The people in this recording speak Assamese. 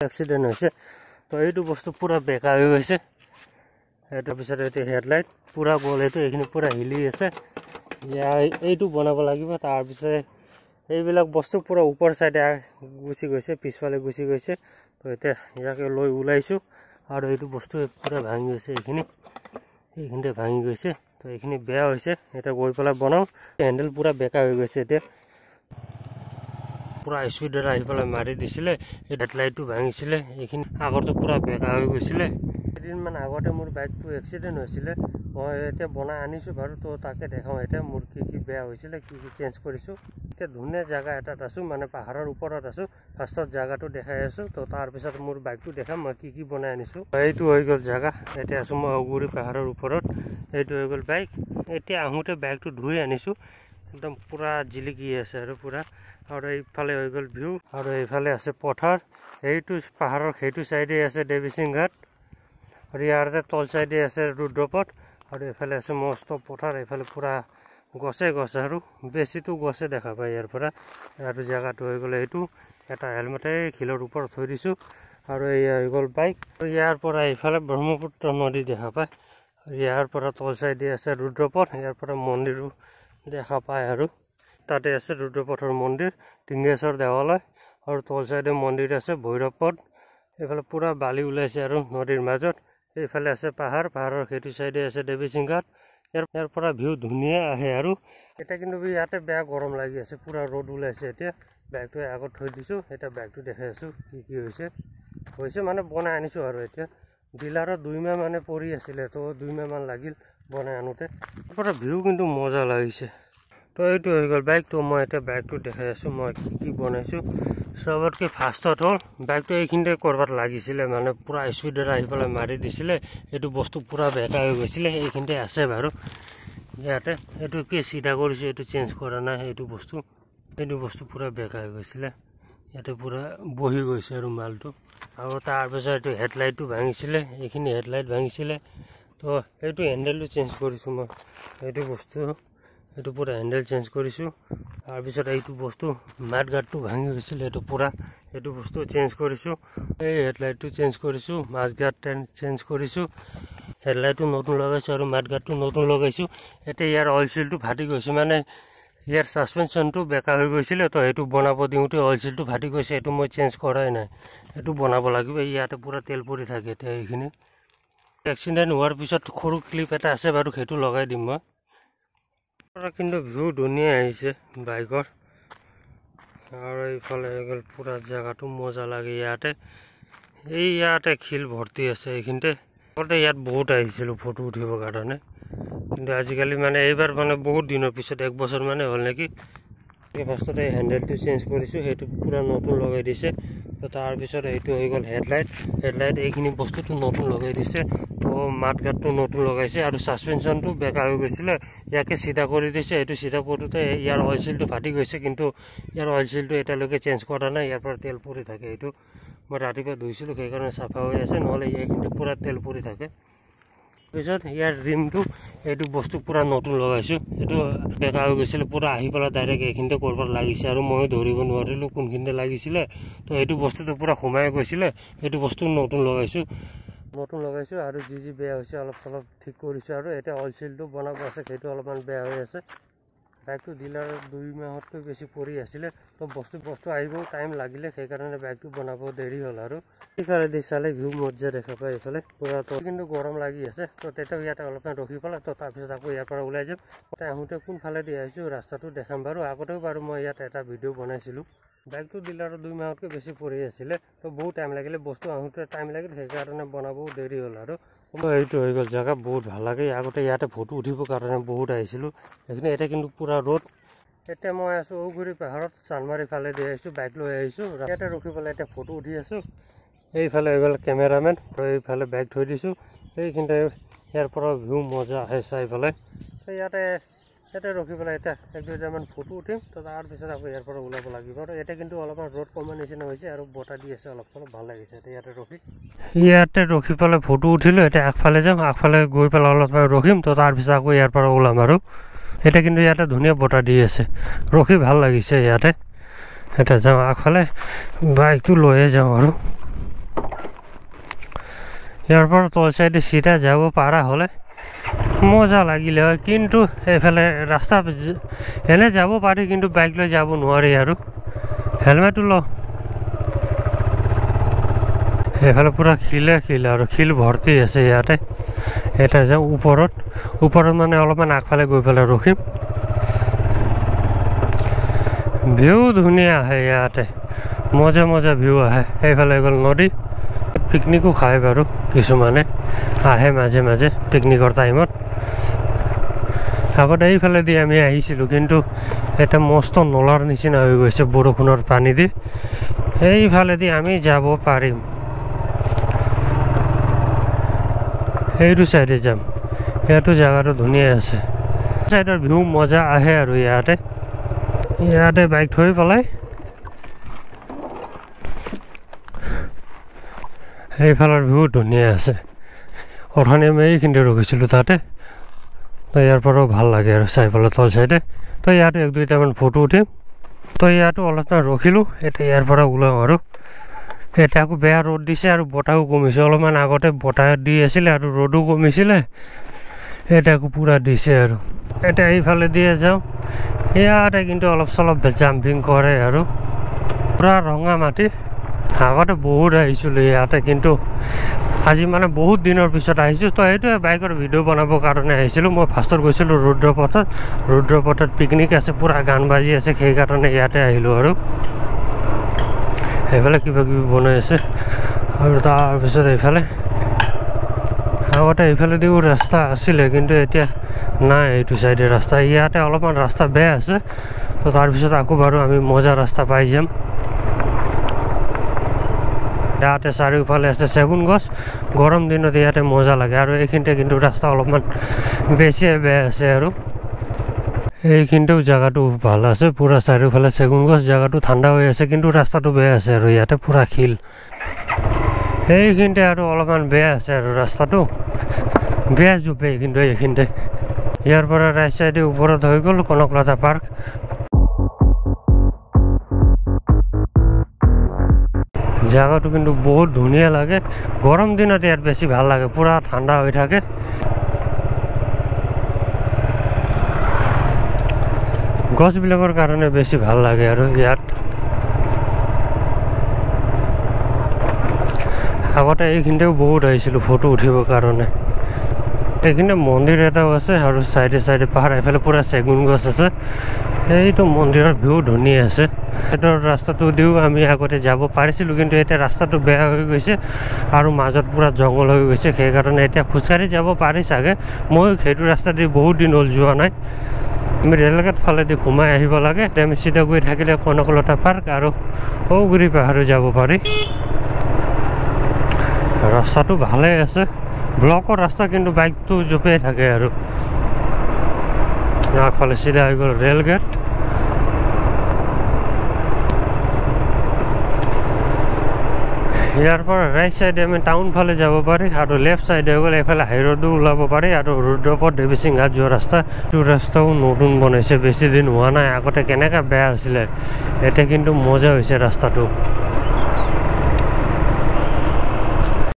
এক্সিডেণ্ট হৈছে তো এইটো বস্তু পুৰা বেকা হৈ গৈছে তাৰপিছত এইটো হেডলাইট পুৰা গ'ল এইখিনি পুৰা হিলি আছে এইটো বনাব লাগিব তাৰপিছত এইবিলাক বস্তু পুৰা ওপৰ চাইডে গুচি গৈছে পিছফালে গুচি গৈছে তো এতিয়া ইয়াকে লৈ ওলাইছোঁ আৰু এইটো বস্তু পুৰা ভাঙি গৈছে এইখিনিতে ভাঙি গৈছে তো এইখিনি বেয়া হৈছে এটা গৈ পেলাই বনাওঁ হেণ্ডেল পুৰা বেকা হৈ গৈছে এতিয়া পুৰা স্পীডত আহি পেলাই মাৰি দিছিলে এই হেডলাইটটো ভাঙিছিলে এইখিনি আগতে পুৰা বেকা হৈ গৈছিলে এদিনমান আগতে মোৰ বাইকটো এক্সিডেণ্ট হৈছিলে মই এতিয়া বনাই আনিছোঁ বাৰু তো তাকে দেখাওঁ এতিয়া মোৰ কি বেয়া হৈছিলে কি চেঞ্জ কৰিছোঁ এতিয়া ধুনীয়া জেগা এটাত আছোঁ মানে পাহাৰৰ ওপৰত আছোঁ ফাৰ্ষ্টত জেগাটো দেখাই আছোঁ তো তাৰপিছত মোৰ বাইকটো দেখাম মই কি বনাই আনিছোঁ এইটো হৈ গ'ল জেগা এতিয়া আছোঁ মই অগুৰি পাহাৰৰ ওপৰত এইটো হৈ গ'ল বাইক এতিয়া আহোঁতে বাইকটো ধুই আনিছোঁ একদম পুৰা জিলিকি আছে আৰু পুৰা আৰু এইফালে হৈ গ'ল ভিউ আৰু এইফালে আছে পথাৰ এইটো পাহাৰৰ সেইটো চাইডে আছে দেৱীসিং ঘাট আৰু ইয়াতে তল চাইডে আছে ৰুদ্ৰপথ আৰু এইফালে আছে মস্ত পথাৰ এইফালে পুৰা গছে আৰু বেছিটো গছে দেখা পায় ইয়াৰ পৰা আৰু জেগাটো হৈ গ'ল এইটো এটা হেলমেটে শিলৰ ওপৰত থৈ দিছোঁ আৰু এয়া হৈ গ'ল বাইক ইয়াৰ পৰা এইফালে ব্ৰহ্মপুত্ৰ নদী দেখা পায় ইয়াৰ পৰা তল চাইডে আছে ৰুদ্ৰপথ ইয়াৰ পৰা মন্দিৰো দেখা পায় আৰু তাতে আছে ৰুদ্ৰপথৰ মন্দিৰ টিংগেশ্বৰ দেৱালয় আৰু তল চাইডে মন্দিৰ আছে ভৈৰৱপথ এইফালে পুৰা বালি ওলাইছে আৰু নদীৰ মাজত এইফালে আছে পাহাৰৰ সেইটো চাইডে আছে দেৱীসিং ঘাট ইয়াৰ পৰা ভিউ ধুনীয়া আহে আৰু এতিয়া কিন্তু ইয়াতে বেয়া গৰম লাগি আছে পুৰা ৰ'দ ওলাইছে এতিয়া বাইকটো আগত থৈ দিছোঁ এতিয়া বাইকটো দেখাই আছোঁ কি হৈছে মানে বনাই আনিছোঁ আৰু এতিয়া ডিলাৰত 2 মাহ মানে পৰি আছিলে তো 2 মাহ মান লাগিল বনাই আনোতে পৰা ভিউ কিন্তু মজা লাগিছে তো এইটো হৈ গ'ল বাইকটো মই এতিয়া বাইকটো দেখাই আছোঁ মই কি বনাইছোঁ চবতকৈ ফাৰ্ষ্টত হ'ল বাইকটো এইখিনিতে ক'ৰবাত লাগিছিলে মানে পুৰা স্পীডত আহি পেলাই মাৰি দিছিলে এইটো বস্তু পুৰা বেকা হৈ গৈছিলে এইখিনিতে আছে বাৰু ইয়াতে এইটো কি চিধা কৰিছোঁ এইটো চেঞ্জ কৰা নাই এইটো বস্তু পুৰা বেকা হৈ গৈছিলে ইয়াতে পুৰা বহি গৈছে আৰু মালটো আৰু তাৰপিছত এইটো হেডলাইটটো ভাঙিছিলে এইখিনি হেডলাইট ভাঙিছিলে তো এইটো হেণ্ডেলটো চেঞ্জ কৰিছোঁ মই এইটো পুৰা হেণ্ডেল চেঞ্জ কৰিছোঁ তাৰপিছত এইটো বস্তু মাডগাৰ্ডটো ভাঙি গৈছিলে এইটো বস্তু চেঞ্জ কৰিছোঁ এই হেডলাইটটো চেঞ্জ কৰিছোঁ মাছগাৰ্ড চেঞ্জ কৰিছোঁ হেডলাইটটো নতুন লগাইছোঁ আৰু মাডগাৰ্ডটো নতুন লগাইছোঁ এতিয়া ইয়াৰ অইল চিলটো ফাটি গৈছে মানে ইয়াৰ ছাছপেনশ্যনটো বেকা হৈ গৈছিলে তো সেইটো বনাব দিওঁতে অইল চিলটো ফাটি গৈছে এইটো মই চেঞ্জ কৰাই নাই এইটো বনাব লাগিব ইয়াতে পুৰা তেল পৰি থাকে এতিয়া এইখিনি এক্সিডেণ্ট হোৱাৰ পিছত সৰু ক্লিপ এটা আছে বাৰু সেইটো লগাই দিম মই কিন্তু ভিউ ধুনীয়া আহিছে বাইকৰ আৰু এইফালে হৈ গ'ল পুৰা জেগাটো মজা লাগে ইয়াতে শিল ভৰ্তি আছে এইখিনিতে আগতে ইয়াত বহুত আহিছিলোঁ ফটো উঠিবৰ কাৰণে কিন্তু আজিকালি মানে এইবাৰ মানে বহুত দিনৰ পিছত 1 বছৰ মানে হ'ল নেকি ফাৰ্ষ্টতে হেণ্ডেলটো চেঞ্জ কৰিছোঁ সেইটো পুৰা নতুন লগাই দিছে তো তাৰপিছত এইটো হৈ গ'ল হেডলাইট এইখিনি বস্তুটো নতুন লগাই দিছে তো মাডগাৰ্ডটো নতুন লগাইছে আৰু ছাছপেনশ্যনটো বেকা হৈ গৈছিলে ইয়াকে চিধা কৰি দিছে এইটো চিধা কৰোঁতে ইয়াৰ অইল চিলটো ফাটি গৈছে কিন্তু ইয়াৰ অইল চিলটো এতিয়ালৈকে চেঞ্জ কৰা নাই ইয়াৰ পৰা তেল পৰি থাকে এইটো মই ৰাতিপুৱা ধুইছিলোঁ সেইকাৰণে চাফা হৈ আছে নহ'লে এইখিনিতে পুৰা তেল পৰি থাকে পিছত ইয়াৰ ৰিমটো এইটো বস্তু পুৰা নতুন লগাইছোঁ এইটো বেকা হৈ গৈছিলে পুৰা আহি পেলাই ডাইৰেক্ট এইখিনিতে ক'ৰবাত লাগিছে আৰু ময়ো ধৰিব নোৱাৰিলোঁ কোনখিনিতে লাগিছিলে তো এইটো বস্তুটো পুৰা সোমাই গৈছিলে এইটো বস্তু নতুন লগাইছোঁ আৰু যি বেয়া হৈছে অলপ চলপ ঠিক কৰিছোঁ আৰু এতিয়া অইল চিলটো বনাব আছে সেইটো অলপমান বেয়া হৈ আছে বাইকটো ডিলাৰত 2 মাহতকৈ বেছি পৰি আছিলে তো বস্তু আহিবও টাইম লাগিলে সেইকাৰণে বাইকটো বনাব দেৰি হ'ল আৰু এইফালেদি চালে ভিউ মজা দেখা পায় এইফালে পুৰা তো কিন্তু গৰম লাগি আছে তো তেতিয়াও ইয়াতে অলপমান ৰখি পেলাই তো তাৰপিছত আকৌ ইয়াৰ পৰা ওলাই যাম আহোঁতে কোনফালেদি আহিছোঁ ৰাস্তাটো দেখাম বাৰু আগতেও বাৰু মই ইয়াত এটা ভিডিঅ' বনাইছিলোঁ বাইকটো ডিলাৰত 2 মাহতকৈ বেছি পৰি আছিলে তো বহুত টাইম লাগিলে বস্তু আহোঁতে টাইম লাগিল সেইকাৰণে বনাবও দেৰি হ'ল আৰু এইটো হৈ গ'ল জেগা বহুত ভাল লাগে আগতে ইয়াতে ফটো উঠিবৰ কাৰণে বহুত আহিছিলোঁ এইখিনি এতিয়া কিন্তু পুৰা ৰ'দ এতিয়া মই আছোঁ ঔগুৰি পাহাৰত চানমাৰী ফালে দি আহিছোঁ বাইক লৈ আহিছোঁ ইয়াতে ৰখি পেলাই এতিয়া ফটো উঠি আছোঁ এইফালে হৈ গ'ল কেমেৰামেন এইফালে বাইক থৈ দিছোঁ এইখিনিতে ইয়াৰ পৰা ভিউ মজা আহে চাই পেলাই ইয়াতে ৰখি পেলাই এতিয়া 1-2টামান ফটো উঠিম তো তাৰপিছত আকৌ ইয়াৰ পৰা ওলাব লাগিব আৰু এতিয়া কিন্তু অলপমান ৰ'দ কমাৰ নিচিনা হৈছে আৰু বতাহ দি আছে অলপ চলপ ভাল লাগিছে এতিয়া ইয়াতে ৰখি পেলাই ফটো উঠিলোঁ এতিয়া আগফালে যাম আগফালে গৈ পেলাই অলপমান ৰখিম তো তাৰপিছত আকৌ ইয়াৰ পৰা ওলাম আৰু এতিয়া কিন্তু ইয়াতে ধুনীয়া বতাহ দি আছে ৰখি ভাল লাগিছে ইয়াতে এতিয়া যাওঁ আগফালে বাইকটো লৈয়ে যাওঁ আৰু ইয়াৰ পৰা তল চাইডে চিধা যাব পাৰা হ'লে মজা লাগিলে হয়, কিন্তু এইফালে ৰাস্তা এনে যাব পাৰি, কিন্তু বাইক লৈ যাব নোৱাৰি। আৰু হেলমেটটো ল। এইফালে পুৰা শিল আৰু শিল ভৰ্তি আছে ইয়াতে। এটা যাওঁ ওপৰত মানে অলপমান আগফালে গৈ পেলাই ৰখিম। ভিউ ধুনীয়া আহে ইয়াতে, মজা ভিউ আহে। এইফালে গ'ল নদী, পিকনিকো খায় বাৰু, কিছুমানে আহে মাজে মাজে পিকনিকৰ টাইমত। আগতে এইফালেদি আমি আহিছিলোঁ, কিন্তু এটা মস্ত নলাৰ নিচিনা হৈ গৈছে বৰষুণৰ পানী দি। এইফালেদি আমি যাব পাৰিম, এইটো চাইডে যাম। ইয়াতো জেগাটো ধুনীয়া আছে, চাইডৰ ভিউ মজা আহে। আৰু ইয়াতে বাইক থৈ পেলাই এইফালৰ ভিউ ধুনীয়া আছে। অথনি আমি এইখিনিতে ৰখিছিলোঁ তাতে, তো ইয়াৰ পৰাও ভাল লাগে আৰু চাই পেলাই তল চাইডে। তো ইয়াতো 1-2টামান ফটো উঠিম। তো ইয়াতো অলপমান ৰখিলোঁ, এতিয়া ইয়াৰ পৰা ওলাওঁ। আৰু এতিয়া আকৌ বেয়া ৰ'দ দিছে আৰু বতাহো কমিছে। অলপমান আগতে বতাহ দি আছিলে আৰু ৰ'দো কমিছিলে, এতিয়া আকৌ পূৰা দিছে। আৰু এতিয়া এইফালে দিয়ে যাওঁ। ইয়াতে কিন্তু অলপ চলপ জাম্পিং কৰে আৰু পূৰা ৰঙা মাটি। আগতে বহুত আহিছিলোঁ ইয়াতে, কিন্তু আজি মানে বহুত দিনৰ পিছত আহিছোঁ। তো সেইটোৱে বাইকৰ ভিডিঅ' বনাবৰ কাৰণে আহিছিলোঁ। মই ফাৰ্ষ্টত গৈছিলোঁ ৰুদ্ৰপথত পিকনিক আছে, পূৰা গান বাজি আছে, সেইকাৰণে ইয়াতে আহিলোঁ। আৰু সেইফালে কিবা কিবি বনাই আছে। আৰু তাৰপিছত এইফালে আগতে এইফালেদিও ৰাস্তা আছিলে, কিন্তু এতিয়া নাই এইটো চাইডে ৰাস্তা। ইয়াতে অলপমান ৰাস্তা বেয়া আছে, তো তাৰপিছত আকৌ বাৰু আমি মজা ৰাস্তা পাই যাম। ইয়াতে চাৰিওফালে আছে চেগুন গছ, গৰম দিনত ইয়াতে মজা লাগে। আৰু এইখিনিতে কিন্তু ৰাস্তা অলপমান বেছিয়ে বেয়া আছে। আৰু এইখিনিতেও জেগাটো ভাল আছে, পূৰা চাৰিওফালে চেগুন গছ, জেগাটো ঠাণ্ডা হৈ আছে, কিন্তু ৰাস্তাটো বেয়া আছে। আৰু ইয়াতে পূৰা শিল, এইখিনিতে আৰু অলপমান বেয়া আছে। আৰু ৰাস্তাটো বেয়া জোপে, কিন্তু এইখিনিতে ইয়াৰ পৰা ৰাইট চাইডে ওপৰত হৈ গ'ল কনকলতা পাৰ্ক। জেগাটো কিন্তু বহুত ধুনীয়া লাগে। গৰম দিনত ইয়াত বেছি ভাল লাগে, পূৰা ঠাণ্ডা হৈ থাকে। গছবিলাকৰ কাৰণে বেছি ভাল লাগে। আৰু ইয়াত আগতে এইখিনিতেও বহুত আহিছিলোঁ ফটো উঠিবৰ কাৰণে। এইখিনিতে মন্দিৰ এটাও আছে, আৰু চাইডে পাহাৰ, এইফালে পূৰা চেগুন গছ আছে। এইটো মন্দিৰৰ ভিউ ধুনীয়া আছে। এইটো ৰাস্তাটো দিও আমি আগতে যাব পাৰিছিলোঁ, কিন্তু এতিয়া ৰাস্তাটো বেয়া হৈ গৈছে আৰু মাজত পূৰা জংঘল হৈ গৈছে। সেইকাৰণে এতিয়া খোজকাঢ়ি যাব পাৰি চাগে। মই সেইটো ৰাস্তা দি বহুত দিন হ'ল যোৱা নাই। আমি ৰেলগেট ফালেদি সোমাই আহিব লাগে। আমি চিধা গৈ থাকিলে কনকলতা পাৰ্ক আৰু ঔগুৰি পাহাৰো যাব পাৰি। ৰাস্তাটো ভালেই আছে, ব্লকৰ ৰাস্তা, কিন্তু বাইকটো জঁপিয়াই থাকে। আৰু আগফালে চিধা হৈ গ'ল ৰেলগেট। ইয়াৰ পৰা ৰাইট চাইডে আমি টাউন ফালে যাব পাৰি, আৰু লেফ্ট চাইডে হৈ গ'লে এইফালে হাইৰোডো ওলাব পাৰি। আৰু ৰুদ্ৰপথ দেৱীসিং ঘাট যোৱা ৰাস্তা, এইটো ৰাস্তাও নতুন বনাইছে, বেছি দিন হোৱা নাই। আগতে কেনেকৈ বেয়া হৈছিলে, এতিয়া কিন্তু মজা হৈছে ৰাস্তাটো।